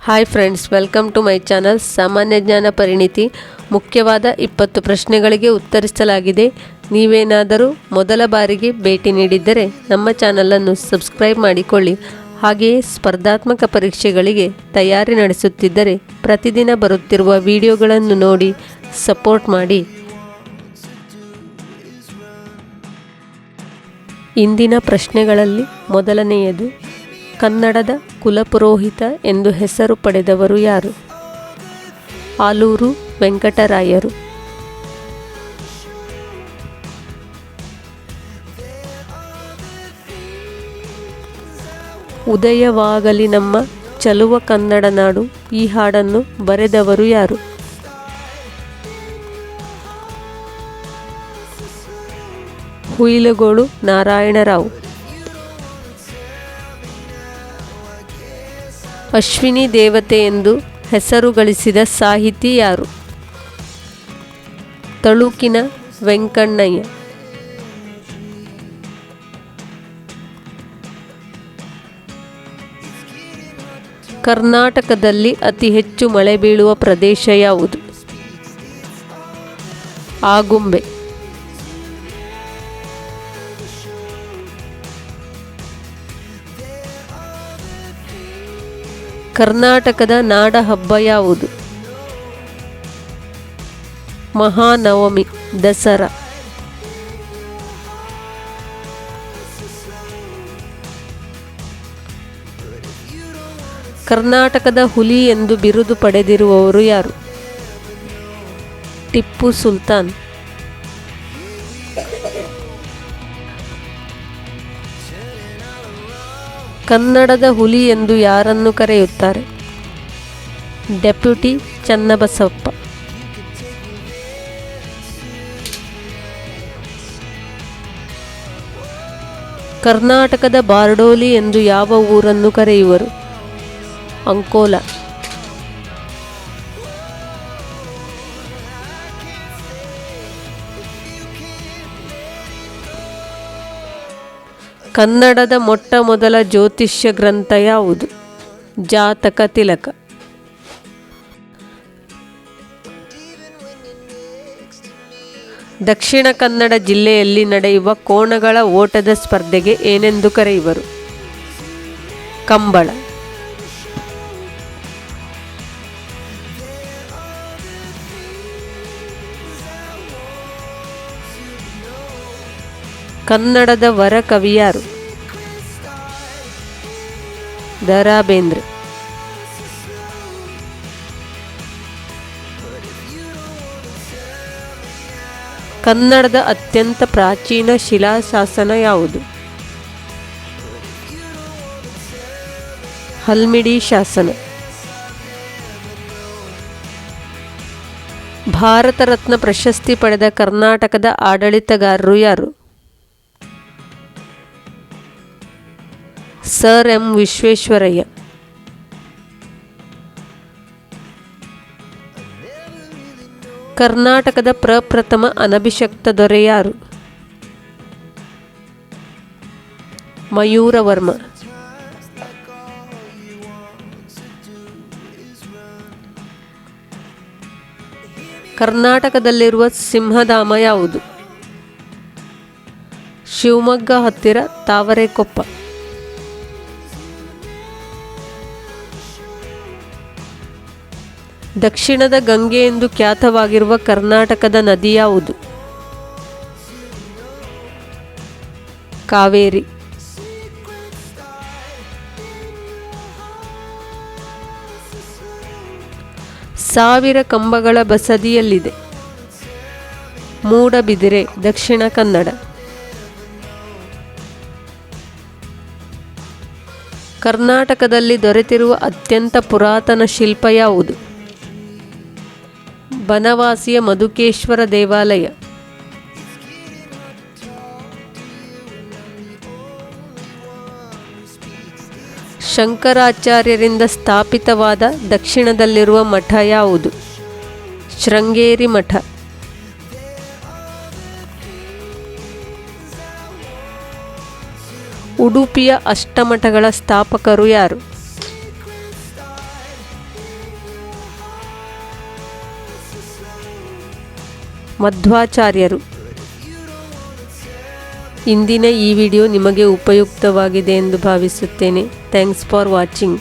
Hi friends, welcome to my channel. ಸಾಮಾನ್ಯ ಜ್ಞಾನ ಪರಿಣಿತಿ ಮುಖ್ಯವಾದ 20 ಪ್ರಶ್ನೆಗಳಿಗೆ ಉತ್ತರಿಸಲಾಗಿದೆ. ನೀವೇನಾದರೂ ಮೊದಲ ಬಾರಿಗೆ ಭೇಟಿ ನೀಡಿದ್ದರೆ ನಮ್ಮ ಚಾನಲನ್ನು ಸಬ್ಸ್ಕ್ರೈಬ್ ಮಾಡಿಕೊಳ್ಳಿ. ಹಾಗೆಯೇ ಸ್ಪರ್ಧಾತ್ಮಕ ಪರೀಕ್ಷೆಗಳಿಗೆ ತಯಾರಿ ನಡೆಸುತ್ತಿದ್ದರೆ ಪ್ರತಿದಿನ ಬರುತ್ತಿರುವ ವಿಡಿಯೋಗಳನ್ನು ನೋಡಿ ಸಪೋರ್ಟ್ ಮಾಡಿ. ಇಂದಿನ ಪ್ರಶ್ನೆಗಳಲ್ಲಿ ಮೊದಲನೆಯದು, ಕನ್ನಡದ ಕುಲಪುರೋಹಿತ ಎಂದು ಹೆಸರು ಪಡೆದವರು ಯಾರು? ಆಲೂರು ವೆಂಕಟರಾಯರು. ಉದಯವಾಗಲಿ ನಮ್ಮ ಚಲುವ ಕನ್ನಡ ನಾಡು ಈ ಹಾಡನ್ನು ಬರೆದವರು ಯಾರು? ಹುಯಿಲಗೋಳು ನಾರಾಯಣರಾವ್. ಅಶ್ವಿನಿ ದೇವತೆ ಎಂದು ಹೆಸರು ಗಳಿಸಿದ ಸಾಹಿತಿ ಯಾರು? ತಳುಕಿನ ವೆಂಕಣ್ಣಯ್ಯ. ಕರ್ನಾಟಕದಲ್ಲಿ ಅತಿ ಹೆಚ್ಚು ಮಳೆ ಬೀಳುವ ಪ್ರದೇಶ ಯಾವುದು? ಆಗುಂಬೆ. ಕರ್ನಾಟಕದ ನಾಡ ಹಬ್ಬ ಯಾವುದು? ಮಹಾನವಮಿ, ದಸರಾ. ಕರ್ನಾಟಕದ ಹುಲಿ ಎಂದು ಬಿರುದು ಪಡೆದಿರುವವರು ಯಾರು? ಟಿಪ್ಪು ಸುಲ್ತಾನ್. ಕನ್ನಡದ ಹುಲಿ ಎಂದು ಯಾರನ್ನು ಕರೆಯುತ್ತಾರೆ? ಡೆಪ್ಯೂಟಿ ಚನ್ನಬಸಪ್ಪ. ಕರ್ನಾಟಕದ ಬಾರ್ಡೋಲಿ ಎಂದು ಯಾವ ಊರನ್ನು ಕರೆಯುವರು? ಅಂಕೋಲ. ಕನ್ನಡದ ಮೊಟ್ಟ ಮೊದಲ ಜ್ಯೋತಿಷ್ಯ ಗ್ರಂಥ ಯಾವುದು? ಜಾತಕ ತಿಲಕ. ದಕ್ಷಿಣ ಕನ್ನಡ ಜಿಲ್ಲೆಯಲ್ಲಿ ನಡೆಯುವ ಕೋಣಗಳ ಓಟದ ಸ್ಪರ್ಧೆಗೆ ಏನೆಂದು ಕರೆಯುವರು? ಕಂಬಳ. ಕನ್ನಡದ ವರ ಕವಿ ಯಾರು? ದ.ರಾ. ಬೇಂದ್ರೆ. ಕನ್ನಡದ ಅತ್ಯಂತ ಪ್ರಾಚೀನ ಶಿಲಾಶಾಸನ ಯಾವುದು? ಹಲ್ಮಿಡಿ ಶಾಸನ. ಭಾರತ ರತ್ನ ಪ್ರಶಸ್ತಿ ಪಡೆದ ಕರ್ನಾಟಕದ ಆಡಳಿತಗಾರರು ಯಾರು? Sir M Visvesvaraya. ಕರ್ನಾಟಕದ ಪ್ರಪ್ರಥಮ ಅನಭಿಷಕ್ತ ದೊರೆ ಯಾರು? ಮಯೂರವರ್ಮ. ಕರ್ನಾಟಕದಲ್ಲಿರುವ ಸಿಂಹಧಾಮ ಯಾವುದು? ಶಿವಮೊಗ್ಗ ಹತ್ತಿರ ತಾವರೆಕೊಪ್ಪ. ದಕ್ಷಿಣದ ಗಂಗೆ ಎಂದು ಖ್ಯಾತವಾಗಿರುವ ಕರ್ನಾಟಕದ ನದಿ ಯಾವುದು? ಕಾವೇರಿ. ಸಾವಿರ ಕಂಬಗಳ ಬಸದಿಯಲ್ಲಿದೆ? ಮೂಡಬಿದಿರೆ, ದಕ್ಷಿಣ ಕನ್ನಡ. ಕರ್ನಾಟಕದಲ್ಲಿ ದೊರೆತಿರುವ ಅತ್ಯಂತ ಪುರಾತನ ಶಿಲ್ಪ ಯಾವುದು? ಬನವಾಸಿಯ ಮಧುಕೇಶ್ವರ ದೇವಾಲಯ. ಶಂಕರಾಚಾರ್ಯರಿಂದ ಸ್ಥಾಪಿತವಾದ ದಕ್ಷಿಣದಲ್ಲಿರುವ ಮಠ ಯಾವುದು? ಶೃಂಗೇರಿ ಮಠ. ಉಡುಪಿಯ ಅಷ್ಟಮಠಗಳ ಸ್ಥಾಪಕರು ಯಾರು? ಮಧ್ವಾಚಾರ್ಯರು. ಇಂದಿನ ಈ ವಿಡಿಯೋ ನಿಮಗೆ ಉಪಯುಕ್ತವಾಗಿದೆ ಎಂದು ಭಾವಿಸುತ್ತೇನೆ. Thanks for watching.